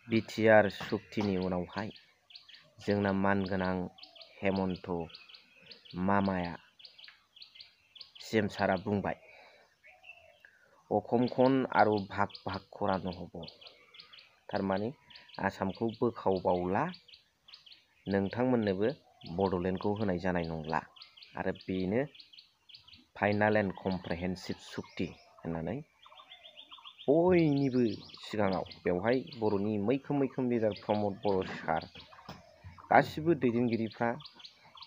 BTR सुक्तिनि उनावहाय जोंना मानगोनां हेमन्त मामाया सीएम सारा बुंबाय अखमखन आरो भाग भाग करानो हब थारमाने आसामखौ बोखावबावला नोंथांमोननोबो बड'लेण्डखौ होनाय जानाय नंला आरो बेनो फाइनाल एन्ड कमप्रिहेन्सिभ सुक्ति होननानै बयनिबो सिगाङाव बेवहाय बर'नि मैखोम लिडार प्रमद बर' सार गासिबो दैदेनगिरिफ्रा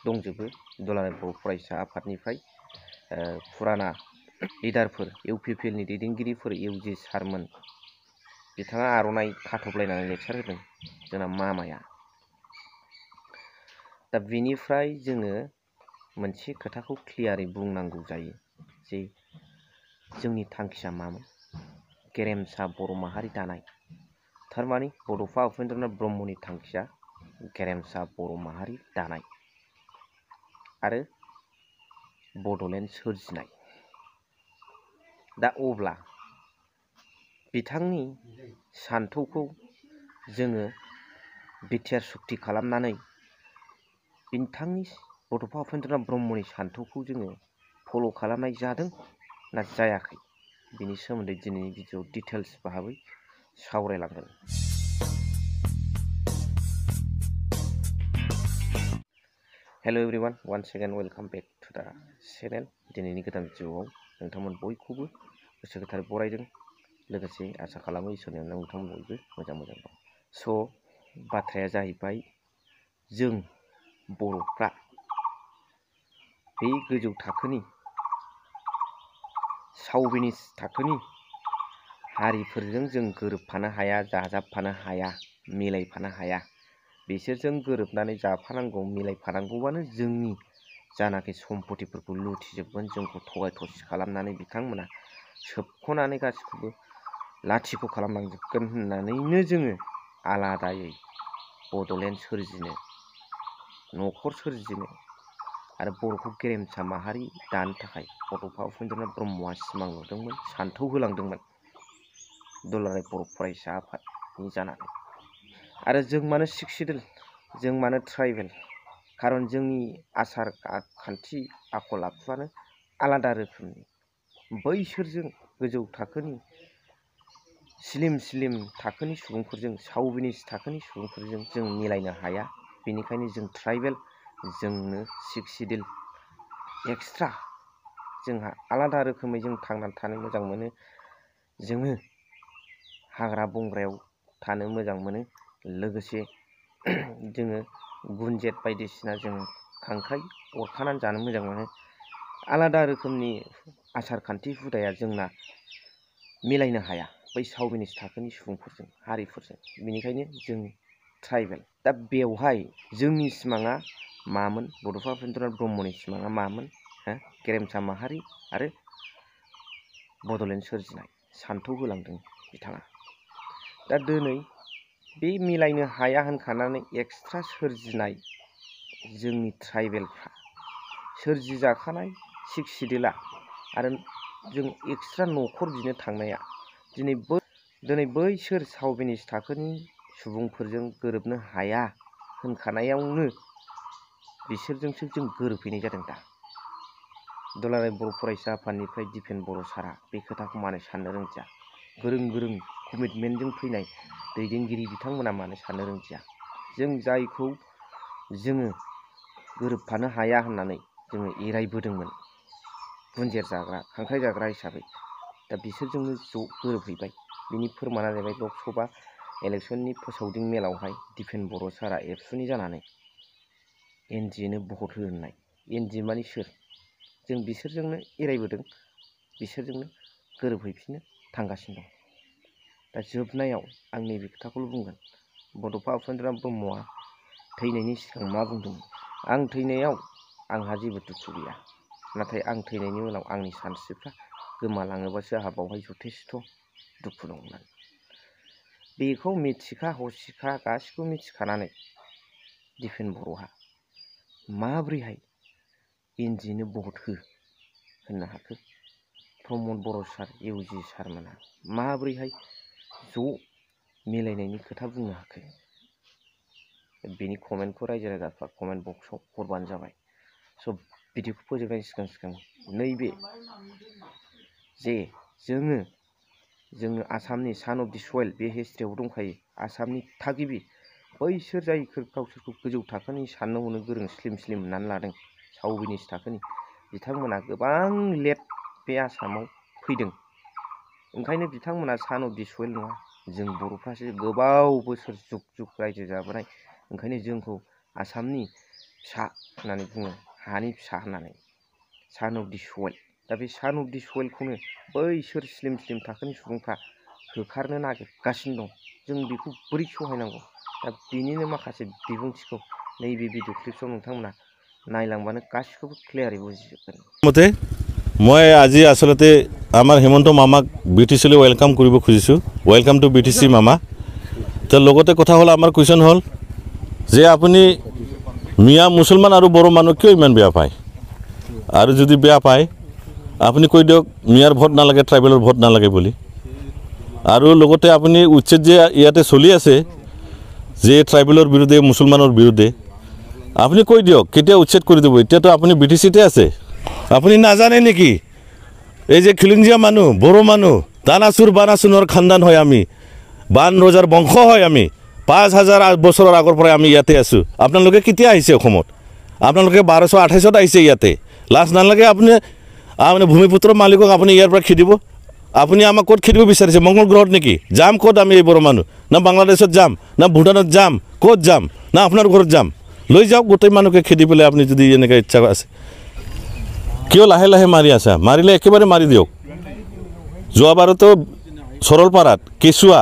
दंजोबो दुलाराय बर' फरायसा आफादनिफ्राय फुराना लिडारफोर इउपिपिएलनि दैदेनगिरिफोर इउजि सारमोन बिथाङा आर'नाइ खाथबलायनानै लेक्सार होदों जोंना मामाया। दा बेनिफ्राय जोङो मोनसे खोथाखौ क्लियारै बुंनांगौ जायो जे जोंनि थांखिया मामोन गेरेमसा बर' माहारि दानाय थारमाने बड'फा उपेन्द्रनाथ ब्रह्मनि थांखिया गेरेमसा बर' माहारि दानाय आरो बड'लेण्ड सोरजिनाय। दा अब्ला बिथांनि सान्थौखौ जोङो बिटिआर सुक्ति खालामनानै बिथांनि बड'फा उपेन्द्रनाथ ब्रह्मनि सान्थौखौ जोङो फल' खालामनाय जादों ना जायाखै बिनि सोमोन्दै दिनैनि भिडिअ डिटेल्स भाबै सावरायलांगोन। Hello everyone once again welcome back to the channel. दिनैनि गोदान भिडिअआव नोंथांमोन बयखौबो गोसो गोथारै बरायदों लोगोसे आसा खालामो इसोरनि अननायाव नोंथांमोन बयबो मोजां दं। स' बाथ्राया जाहैबाय जों बर'फ्रा बे गोजौ थाखोनि सावबिनिस थाखोनि हारिफोरजों जों गोरोबफानो हाया जाजाबफानो हाया मिलायफानो हाया बिसोरजों गोरोबनानै जाफानांगौ मिलायफानांगौबानो जोंनि जानाखि सम्पतिफोरखौ लुथिजोबगोन जोंखौ थगाय थसि खालामनानै बिथांमोना सोबख'नानै गासिखौबो लाथिख' खालामलांजोबगोन होननानैनो जोङो आलादायै बड'लेण्ड सोरजिनो न'खर सोरजिनो आरो बर'खौ गेरेमसा माहारि दानो थाखाय बड'फा उपेन्द्रनाथ ब्रह्मआ सिमां नुदोंमोन सान्थौ होलांदोंमोन दुलाराय बर' फरायसा आफादनि जानानै। आरो जों मानो सिक्स सिडिउल जों मानो ट्राइबेल खारन जोंनि आसार खान्थि आखल आखुआनो आलादा रोखोमनि बैसोरजों गोजौ थाखोनि स्लिम थाखोनि सुबुंफोरजों सावबिनिस थाखोनि सुबुंफोरजों जों मिलायनो हाया बेनिखायनो जों ट्राइबेल जोंनो सिक्स सिडिउल एक्सट्रा जोंहा आलादा रोखोमै जों थांनानै थानो मोजां मोनो जोङो हाग्रा बंग्रायाव थानो मोजां मोनो लोगोसे जोङो गुनजेत बायदिसिना जों खांख्राइ अरखानानै जानो मोजां मोनो आलादा रोखोमनि आसार खान्थि हुदाया जोंना मिलायनो हाया बै सावबिनिस थाखोनि सुबुंफोरजों हारिफोरजों बेनिखायनो जों ट्राइबेल। दा बेवहाय जोंनि सिमाङा मामोन बड'फा उपेन्द्रनाथ ब्रह्मनि सिमाङा मामोन गेरेमसा माहारि आरो बड'लेण्ड सोरजिनाय सान्थौ होलांदों बिथाङा। दा दिनै बे मिलायनो हाया होनखानानै एक्सट्रा सोरजिनाय जोंनि ट्राइबेलफ्रा सोरजिजाखानाय सिक्स सिडिउला आरो जों एक्सट्रा न'खर बिनो थांनाया दिनै बैसोर सावबिनिस थाखोनि सुबुंफोरजों गोरोबनो हाया होनखानायावनो बिसोरजोंसो जों गोरोबहैनाय जादों। दा दुलाराय बर' फरायसा आफादनिफ्राय दिपेन बर' सारा बे खोथाखौ मानो साननो रोंदिया गोरों कमिटमेन्टजों फैनाय दैदेनगिरि बिथांमोना मानो साननो रोंदिया जों जायखौ जोङो गोरोबफानो हाया होननानै जोङो एरायबोदोंमोन गुनजेर जाग्रा खांख्राइ जाग्रा हिसाबै दा बिसोरजोंनो ज' गोरोबहैबाय बिनि फोरमाना जाहैबाय लकसभा इलेक्सननि फोसावदिं मेलावहाय दिपेन बर' सारा एबसुनि जानानै एनडिएनो भट हो होननाय एनडिए मानि सोर जों बिसोरजोंनो एरायबोदों बिसोरजोंनो गोरोबहैफिननो थांगासिनो दं। दा जोबनायाव आं नैबे खोथाखौल' बुंगोन बड'फा उपेन्द्रनाथ ब्रह्मआ थैनायनि सिगां मा बुंदोंमोन आं थैनायाव आंहा जेबो दुखु गैया नाथाय आं थैनायनि उनाव आंनि सानस्रिफ्रा गोमालाङोबासो आंहा बावहाय जथेस्थ' दुखु दं होननानै बेखौ मिथिखा हसिखा गासिखौबो मिथिखानानै दिपेन बर'हा माब्रैहाय एनडिएनो भट हो होननो हाखो प्रमद बर' सार इउजि सारमोनहा माब्रैहाय ज' मिलायनायनि खोथा बुंनो हायाखै बेनि कमेन्टखौ रायजो राजाफ्रा कमेन्ट बक्सआव हरबानो जाबाय स' भिडिअखौ फोजोबनायनि सिगां नैबे जे जोङो आसामनि सान अफ दि सयेल बे हिस्ट्रियाव दंखायो आसामनि थागिबि बैसोर जाय गावसोरखौ गोजौ थाखोनि साननो हनो गोरों स्लिम होननानै लादों सावबिनिस थाखोनि बिथांमोना गोबां लेट बे आसामाव फैदों ओंखायनो बिथांमोना सान अफ दि सयेल नङा जों बर'फ्रासो गोबाव बोसोर जुग जुग रायजो जाबोनाय ओंखायनो जोंखौ आसामनि फिसा होननानै बुङो हानि फिसा होननानै सान अफ दि सयेल दा बे सान अफ दि सयेलखौनो बैसोर स्लिम थाखोनि सुबुंफ्रा होखारनो नागिरगासिनो दं जों बेखौ बोरै सहायनांगौ दा बेनिनो माखासे बिबुंथिखौ नैबे भिडिअ क्लिप्सआव नोंथांमोना नायलांबानो गासिखौबो क्लियारै बुजिजोबगोन मते মই আজি আসলতে আমার হেমন্ত মামাক বিটিসিলৈ ওয়েলকাম কৰিব খুজিছো ওয়েলকাম টু বিটিসি মামা তো লগতে কথা হল আমার কোয়েশ্চন হল যে আপনি মিয়া মুসলমান আর বড় মানুষ কিয় ইমান বেয়া পায় আর যদি বেয়া পায় আপনি কৈ দিয়ক মিয়ার ভোট নালাগে ট্রাইবেলৰ ভোট নালাগে বলি আৰু লগতে আপনি উচ্ছেদ যে ইয়াতে চলি আছে যে ট্রাইবেলৰ বিৰুদ্ধে মুসলমানৰ বিৰুদ্ধে আপনি কৈ দিয়ক কেতিয়া উচ্ছেদ কৰি দিব এতিয়া তো আপনি বিটিসিতে আছে আপনি নাজানে নেকি এই যে খিলঞ্জিয়া মানুহ বড়ো মানুহ দানাচুৰ বানাচুৰৰ খানদান হয় আমি বান ৰজাৰ বংশ হয় আমি 5000 বছৰৰ আগৰ পৰা আমি ইয়াতে আছো আপোনালোকে কেতিয়া আহিছে অসমত আপোনালোকে 1228 আহিছে ইয়াতে লাজ নালাগে আপুনি ভূমিপুত্ৰ মালিকক আপুনি ইয়াৰ পৰা খেদিব আপুনি আমাক ক'ত খেদিব বিচাৰিছে মংগল গ্ৰহত নেকি যাম ক'ত আমি এই বড়ো মানুহ না বাংলাদেশত যাম না ভুটানত যাম ক'ত যাম না আপোনাৰ ঘৰত যাম লৈ যাওক গোটেই মানুহকে খেদি পেলাই আপুনি যদি এনেকৈ ইচ্ছা আছে কিয় লাহে লাহে মাৰি আছে মাৰিলে একেবাৰে মাৰি দিয়ক যোৱাবাৰতো সৰলপাৰাত কেঁচুৱা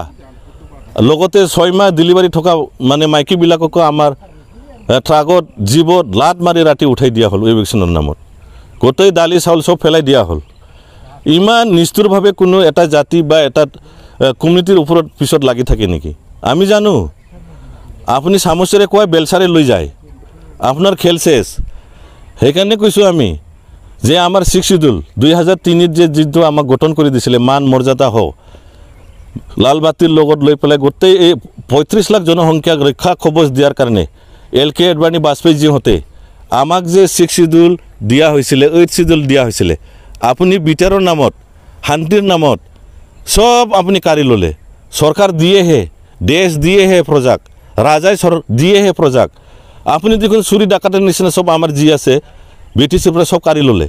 লগতে 6 মাহ ডেলিভাৰী থকা মানে মাইকীবিলাককো আমাৰ ট্ৰাকত জীবত লাট মাৰি ৰাতি উঠাই দিয়া হ'ল ইভিকশ্যনৰ নামত গোটেই দালি চাউল সব ফেলাই দিয়া হ'ল ইমান নিষ্ঠুৰভাৱে কোনো এটা জাতি বা এটা কমিউনিটিৰ ওপৰত পিছত লাগি থাকে নেকি আমি জানো আপুনি চামুচেৰে কয় বেলচাৰে লৈ যায় আপোনাৰ খেল শেষ সেইকাৰণে কৈছোঁ আমি যে আমাৰ 6 শিডিউল 2003 যে যিটো আমাক গঠন কৰি দিছিলে মান মৰ্যাদা হও লালবাতিৰ লগত লৈ পেলাই গোটেই 35 লাখ জনসংখ্যাক ৰক্ষা কবচ দিয়াৰ কাৰণে LK এডবাণী বাজপেয়ী হতে আমাক যে 6 শিডিউল দিয়া হৈছিল 8 শিডিউল দিয়া হৈছিল আপুনি বিটাৰৰ নামত শান্তিৰ নামত সব আপুনি কাৰি ললে সরকার দিয়েহে দেশ দিয়েহে প্রজাক রাজাই দিয়েহে প্রজাক আপনি দেখুন চুরি ডাকাতের নিচিনা সব আমার জি আছে ব্রিটিশের সব কারি ললে